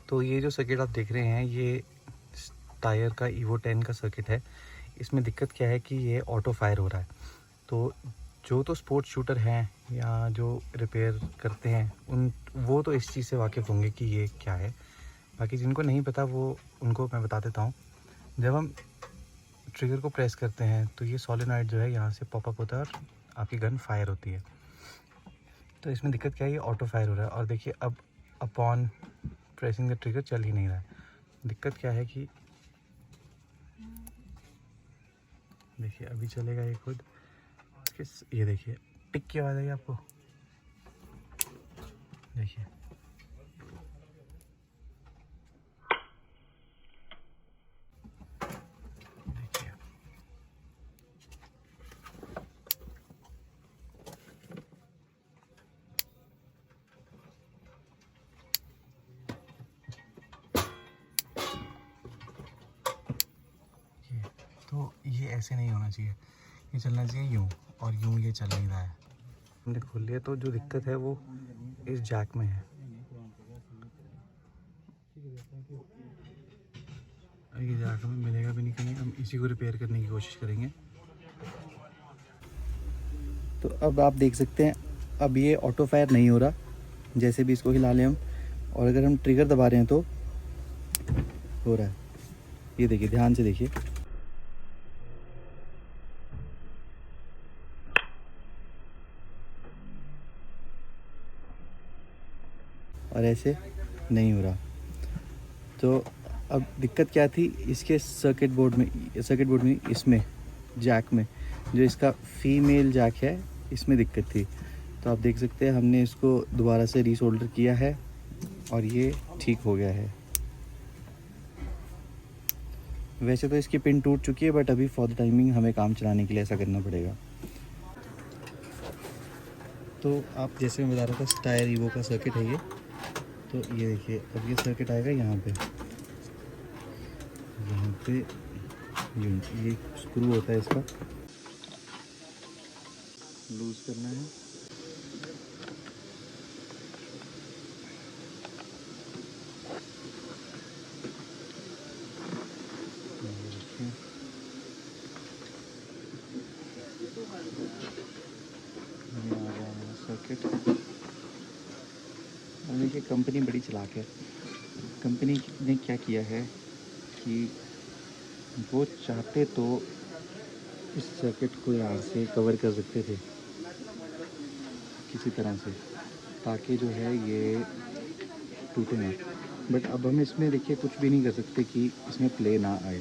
तो ये जो सर्किट आप देख रहे हैं ये टायर का Evo 10 का सर्किट है। इसमें दिक्कत क्या है कि ये ऑटो फायर हो रहा है। तो जो तो स्पोर्ट्स शूटर हैं या जो रिपेयर करते हैं वो तो इस चीज़ से वाकिफ़ होंगे कि ये क्या है। बाकी जिनको नहीं पता वो उनको मैं बता देता हूँ। जब हम ट्रिगर को प्रेस करते हैं तो ये सोलेनॉइड जो है यहाँ से पॉपअप होता है और आपकी गन फायर होती है। तो इसमें दिक्कत क्या है, ये ऑटो फायर हो रहा है और देखिए अब अपॉन प्रेसिंग द ट्रिगर चल ही नहीं रहा है। दिक्कत क्या है कि देखिए अभी चलेगा ये खुद। ये देखिए टिक की आवाज़ आई आपको, देखिए देखिए तो ये ऐसे नहीं होना चाहिए, ये चलना चाहिए यूँ, और यूँ ये चल नहीं रहा है। हमने खोल लिया तो जो दिक्कत है वो इस जैक में है। ये जैक हमें मिलेगा भी नहीं कहीं, हम इसी को रिपेयर करने की कोशिश करेंगे। तो अब आप देख सकते हैं अब ये ऑटो फायर नहीं हो रहा, जैसे भी इसको हिला लें हम, और अगर हम ट्रिगर दबा रहे हैं तो हो रहा है। ये देखिए, ध्यान से देखिए, और ऐसे नहीं हो रहा। तो अब दिक्कत क्या थी, इसके सर्किट बोर्ड में इसमें जैक में जो इसका फीमेल जैक है इसमें दिक्कत थी। तो आप देख सकते हैं हमने इसको दोबारा से रीसोल्डर किया है और ये ठीक हो गया है। वैसे तो इसकी पिन टूट चुकी है बट अभी फॉर द टाइमिंग हमें काम चलाने के लिए ऐसा करना पड़ेगा। तो आप जैसे मैं बता रहा था टायर ईवो का सर्किट है ये। तो ये देखिए अब ये सर्किट आएगा यहाँ पे ये स्क्रू होता है, इसका लूज करना है। सर्किट और देखिए कंपनी बड़ी चालाक है। कंपनी ने क्या किया है कि वो चाहते तो इस सर्किट को यहाँ से कवर कर सकते थे किसी तरह से, ताकि जो है ये टूटे ना। बट अब हम इसमें देखिए कुछ भी नहीं कर सकते कि इसमें प्ले ना आए।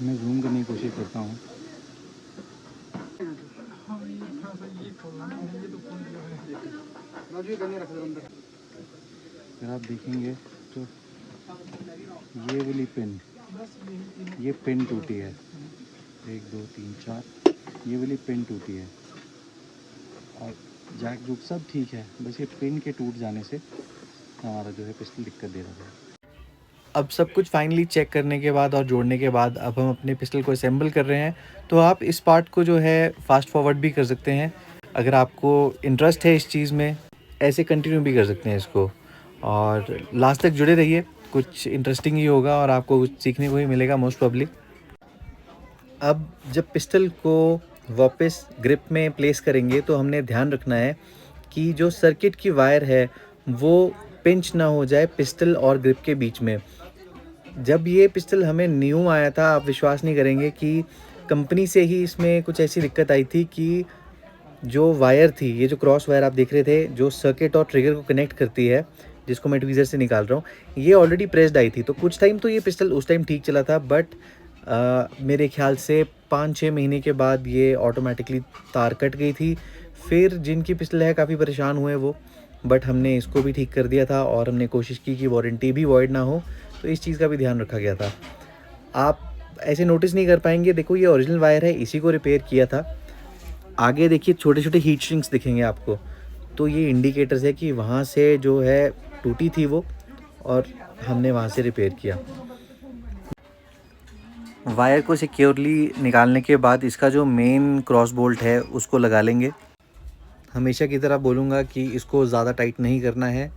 मैं जूम करने की कोशिश करता हूँ। अगर आप देखेंगे तो ये वाली पिन, ये पिन टूटी है, 1 2 3 4, ये वाली पिन टूटी है और जैक जुक सब ठीक है, बस ये पिन के टूट जाने से हमारा जो है पिस्टल दिक्कत दे रहा है। अब सब कुछ फाइनली चेक करने के बाद और जोड़ने के बाद अब हम अपने पिस्टल को असेंबल कर रहे हैं। तो आप इस पार्ट को जो है फास्ट फॉरवर्ड भी कर सकते हैं, अगर आपको इंटरेस्ट है इस चीज़ में, ऐसे कंटिन्यू भी कर सकते हैं इसको, और लास्ट तक जुड़े रहिए, कुछ इंटरेस्टिंग ही होगा और आपको कुछ सीखने को ही मिलेगा मोस्ट प्रॉब्ली। अब जब पिस्टल को वापस ग्रिप में प्लेस करेंगे तो हमने ध्यान रखना है कि जो सर्किट की वायर है वो पिंच ना हो जाए पिस्टल और ग्रिप के बीच में। जब ये पिस्टल हमें न्यू आया था, आप विश्वास नहीं करेंगे कि कंपनी से ही इसमें कुछ ऐसी दिक्कत आई थी कि जो वायर थी, ये जो क्रॉस वायर आप देख रहे थे जो सर्किट और ट्रिगर को कनेक्ट करती है, जिसको मैं ट्वीज़र से निकाल रहा हूँ, ये ऑलरेडी प्रेस्ड आई थी। तो कुछ टाइम तो ये पिस्टल उस टाइम ठीक चला था, बट मेरे ख्याल से 5-6 महीने के बाद ये ऑटोमेटिकली तार कट गई थी। फिर जिनकी पिस्टल है काफ़ी परेशान हुए वो, बट हमने इसको भी ठीक कर दिया था और हमने कोशिश की कि वारंटी भी वॉइड ना हो, तो इस चीज़ का भी ध्यान रखा गया था। आप ऐसे नोटिस नहीं कर पाएंगे, देखो ये ओरिजिनल वायर है, इसी को रिपेयर किया था। आगे देखिए छोटे छोटे हीट श्रिंक्स दिखेंगे आपको, तो ये इंडिकेटर्स है कि वहाँ से जो है टूटी थी वो, और हमने वहाँ से रिपेयर किया। वायर को सिक्योरली निकालने के बाद इसका जो मेन क्रॉस बोल्ट है उसको लगा लेंगे। हमेशा की तरह बोलूँगा कि इसको ज़्यादा टाइट नहीं करना है,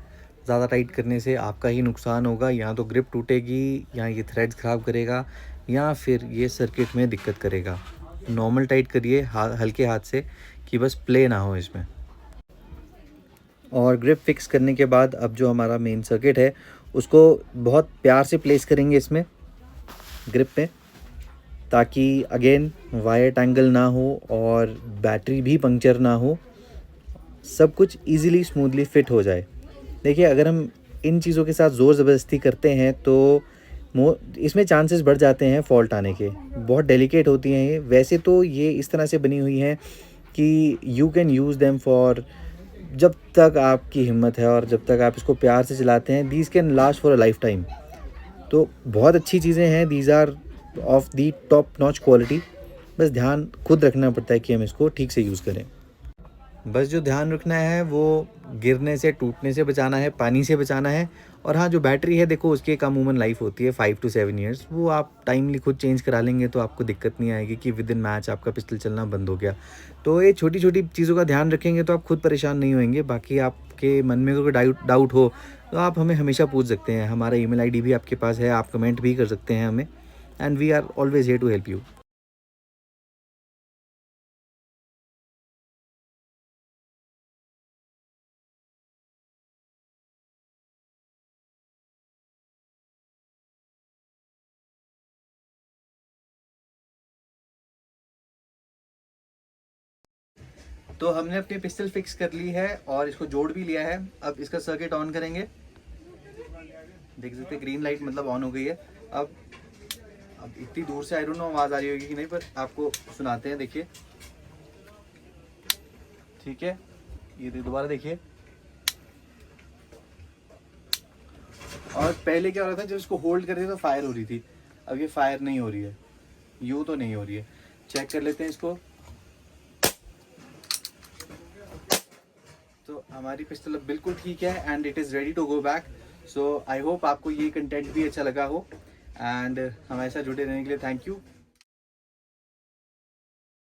ज़्यादा टाइट करने से आपका ही नुकसान होगा, या तो ग्रिप टूटेगी, या ये थ्रेड्स ख़राब करेगा, या फिर ये सर्किट में दिक्कत करेगा। नॉर्मल टाइट करिए हल्के हाथ से, कि बस प्ले ना हो इसमें। और ग्रिप फिक्स करने के बाद अब जो हमारा मेन सर्किट है उसको बहुत प्यार से प्लेस करेंगे इसमें ग्रिप पे, ताकि अगेन वायर टैंगल ना हो और बैटरी भी पंक्चर ना हो, सब कुछ इजीली स्मूथली फिट हो जाए। देखिए, अगर हम इन चीज़ों के साथ ज़ोर ज़बरदस्ती करते हैं तो इसमें चांसेस बढ़ जाते हैं फॉल्ट आने के। बहुत डेलिकेट होती हैं ये। वैसे तो ये इस तरह से बनी हुई हैं कि you can use them for, जब तक आपकी हिम्मत है और जब तक आप इसको प्यार से चलाते हैं, these can last for a lifetime. तो बहुत अच्छी चीज़ें हैं, these are of the top notch quality. बस ध्यान खुद रखना पड़ता है कि हम इसको ठीक से यूज़ करें। बस जो ध्यान रखना है वो गिरने से, टूटने से बचाना है, पानी से बचाना है। और हाँ, जो बैटरी है देखो, उसकी एक अमूमन लाइफ होती है 5 to 7 ईयर्स। वो आप टाइमली खुद चेंज करा लेंगे तो आपको दिक्कत नहीं आएगी कि विद इन मैच आपका पिस्टल चलना बंद हो गया। तो ये छोटी छोटी चीज़ों का ध्यान रखेंगे तो आप खुद परेशान नहीं होंगे। बाकी आपके मन में कोई डाउट हो तो आप हमें हमेशा पूछ सकते हैं। हमारा ईमेल आईडी भी आपके पास है, आप कमेंट भी कर सकते हैं हमें, and we are always here to help you. तो हमने अपनी पिस्टल फिक्स कर ली है और इसको जोड़ भी लिया है। अब इसका सर्किट ऑन करेंगे। देख सकते हैं ग्रीन लाइट मतलब ऑन हो गई है। अब इतनी दूर से आई डोंट नो आवाज़ आ रही होगी कि नहीं, पर आपको सुनाते हैं। देखिए, ठीक है, ये दोबारा देखिए। और पहले क्या हो रहा था, जब इसको होल्ड करते थे तो फायर हो रही थी, अब ये फायर नहीं हो रही है, यूँ तो नहीं हो रही है। चेक कर लेते हैं इसको। तो हमारी पिस्टल अब बिल्कुल ठीक है and it is ready to go back. So I hope आपको ये कंटेंट भी अच्छा लगा हो, एंड हमारे साथ जुड़े रहने के लिए थैंक यू।